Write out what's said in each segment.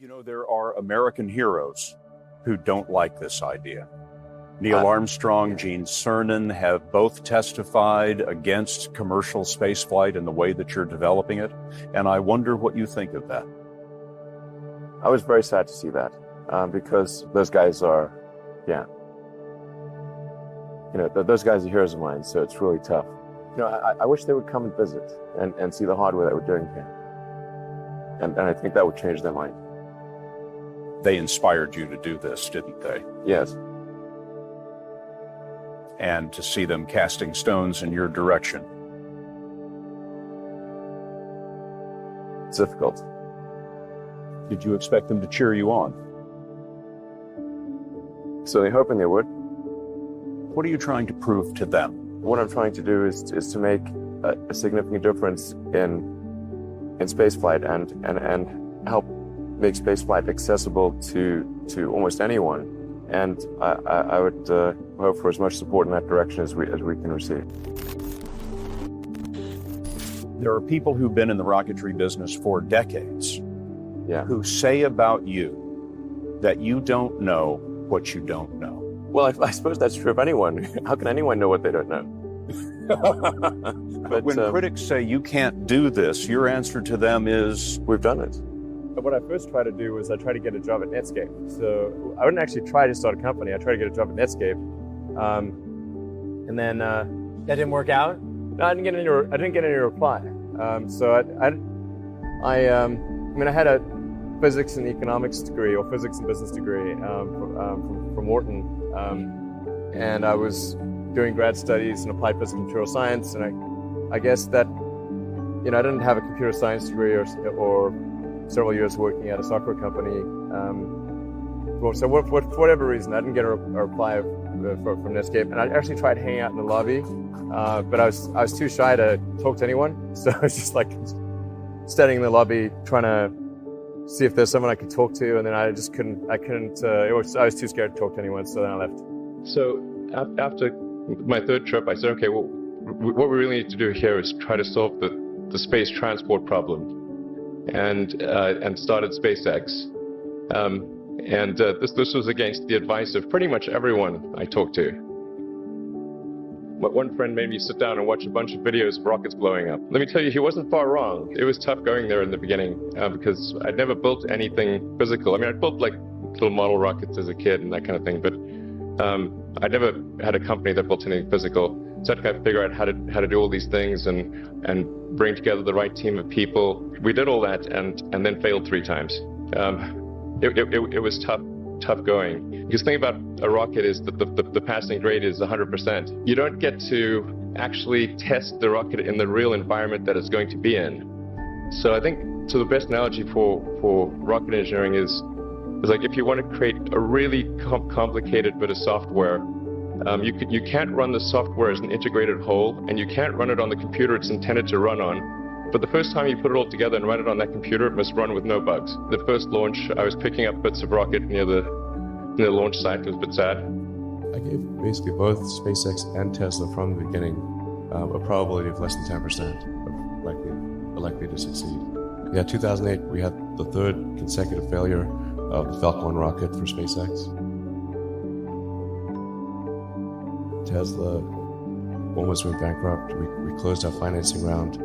You know, there are American heroes who don't like this idea. Neil Armstrong, Gene Cernan have both testified against commercial spaceflight and the way that you're developing it. And I wonder what you think of that. I was very sad to see that because those guys are, those guys are heroes of mine. So it's really tough. You know, I wish they would come and visit and see the hardware that we're doing here. And I think that would change their mind. They inspired you to do this, didn't they? Yes. And to see them casting stones in your direction. It's difficult. Did you expect them to cheer you on? So they're hoping they would. What are you trying to prove to them? What I'm trying to do is to make a significant difference in spaceflight and help make spaceflight accessible to almost anyone. And I would hope for as much support in that direction as we can receive. There are people who've been in the rocketry business for decades who say about you that you don't know what you don't know. Well, I suppose that's true of anyone. How can anyone know what they don't know? But when critics say you can't do this, your answer to them is, we've done it. What I first tried to do was I tried to get a job at Netscape. So I wouldn't actually try to start a company. I tried to get a job at Netscape, and then that didn't work out. No, I didn't get any reply. So I had a physics and economics degree or physics and business degree from Wharton, and I was doing grad studies in applied physics and material science. And I guess that I didn't have a computer science degree or several years working at a software company. So for whatever reason, I didn't get a reply from Netscape. And I actually tried hanging out in the lobby, but I was too shy to talk to anyone. So I was just like standing in the lobby trying to see if there's someone I could talk to. And then I just couldn't. I was too scared to talk to anyone. So then I left. So after my third trip, I said, okay, well, what we really need to do here is try to solve the space transport problem. And started SpaceX. This was against the advice of pretty much everyone I talked to. But one friend made me sit down and watch a bunch of videos of rockets blowing up. Let me tell you, he wasn't far wrong. It was tough going there in the beginning because I'd never built anything physical. I mean, I'd built like little model rockets as a kid and that kind of thing, but I'd never had a company that built anything physical. So I had to figure out how to do all these things and bring together the right team of people. We did all that and then failed 3 times. It was tough going. Because the thing about a rocket is that the passing grade is 100%. You don't get to actually test the rocket in the real environment that it's going to be in. So I think the best analogy for rocket engineering is like if you want to create a really complicated bit of software, you can't run the software as an integrated whole, and you can't run it on the computer it's intended to run on. But the first time you put it all together and run it on that computer, it must run with no bugs. The first launch, I was picking up bits of rocket near the launch site. It was a bit sad. I gave basically both SpaceX and Tesla from the beginning a probability of less than 10% of likely to succeed. Yeah, 2008, we had the 3rd consecutive failure of the Falcon rocket for SpaceX. Tesla almost went bankrupt. We closed our financing round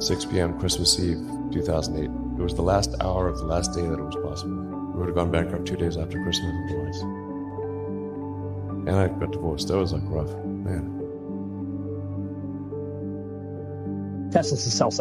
6 p.m. Christmas Eve 2008. It was the last hour of the last day that it was possible. We would have gone bankrupt 2 days after Christmas otherwise. And I got divorced. That was like rough, man. Tesla's a sell.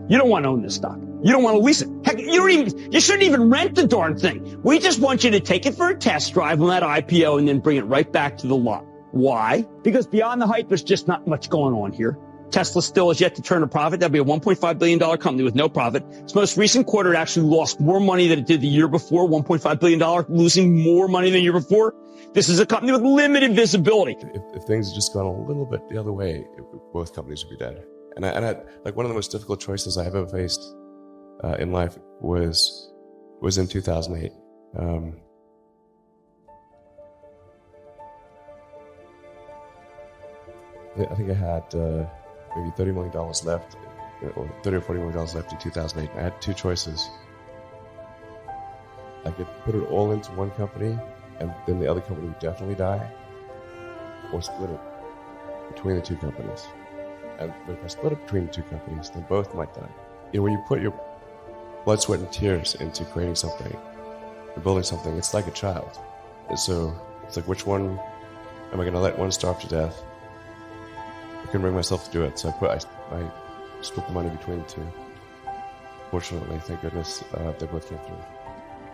You don't want to own this stock. You don't want to lease it. Heck, you shouldn't even rent the darn thing. We just want you to take it for a test drive on that IPO and then bring it right back to the lot. Why? Because beyond the hype, there's just not much going on here. Tesla still has yet to turn a profit. That'll be a $1.5 billion company with no profit. Its most recent quarter, it actually lost more money than it did the year before, $1.5 billion, losing more money than the year before. This is a company with limited visibility. If things had just gone a little bit the other way, both companies would be dead. And I like one of the most difficult choices I've ever faced in life was in 2008. I think I had maybe $30 million left, or $30 or $40 million left in 2008. I had 2 choices. I could put it all into one company, and then the other company would definitely die, or split it between the two companies. And if I split it between the two companies, then both might die. You know, when you put your blood, sweat, and tears into creating something, or building something, it's like a child. And so it's like, which one am I going to let one starve to death? I couldn't bring myself to do it, so I split the money between the two. Fortunately, thank goodness, they both came through.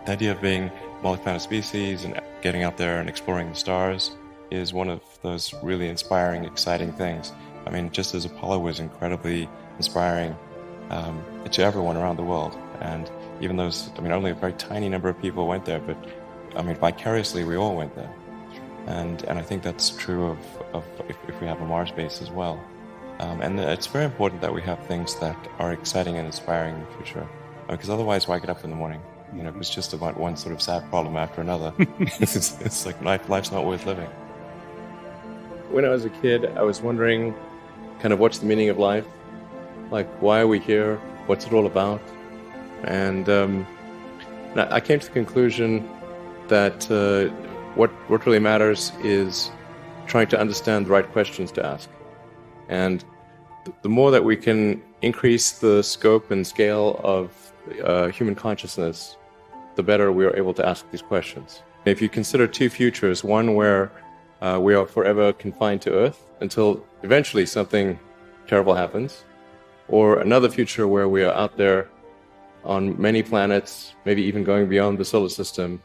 The idea of being multi-planet species and getting out there and exploring the stars is one of those really inspiring, exciting things. I mean, just as Apollo was incredibly inspiring to everyone around the world. And even those, I mean, only a very tiny number of people went there, but I mean, vicariously, we all went there. And I think that's true of if we have a Mars base as well. And it's very important that we have things that are exciting and inspiring in the future. Because otherwise, why get up in the morning? You know, if it's just about one sort of sad problem after another, it's like life's not worth living. When I was a kid, I was wondering kind of what's the meaning of life? Like, why are we here? What's it all about? And I came to the conclusion that what really matters is trying to understand the right questions to ask. And the more that we can increase the scope and scale of human consciousness, the better we are able to ask these questions. If you consider two futures, one where we are forever confined to Earth until eventually something terrible happens, or another future where we are out there on many planets, maybe even going beyond the solar system,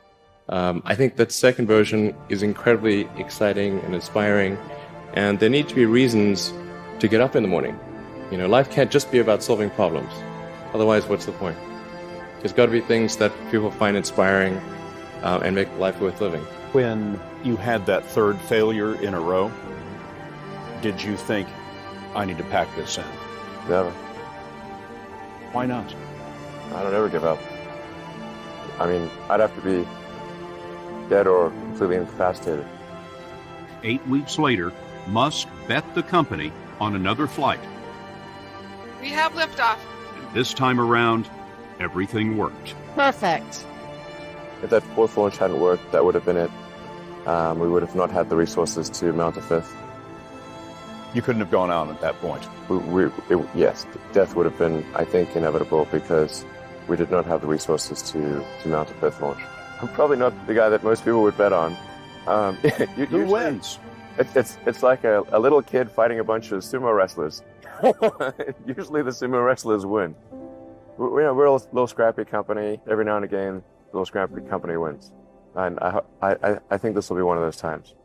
I think that second version is incredibly exciting and inspiring, and there need to be reasons to get up in the morning. You know, life can't just be about solving problems. Otherwise, what's the point? There's got to be things that people find inspiring and make life worth living. When you had that third failure in a row, did you think, I need to pack this in? Never. Why not? I don't ever give up. I mean, I'd have to be dead or completely incapacitated. 8 weeks later, Musk bet the company on another flight. We have liftoff. And this time around, everything worked. Perfect. If that fourth launch hadn't worked, that would have been it. We would have not had the resources to mount a fifth. You couldn't have gone out at that point. Yes, death would have been, I think, inevitable because we did not have the resources to mount a fifth launch. I'm probably not the guy that most people would bet on. Who wins? It's like a little kid fighting a bunch of sumo wrestlers. Usually the sumo wrestlers win. We're a little scrappy company. Every now and again, a little scrappy company wins. And I think this will be one of those times.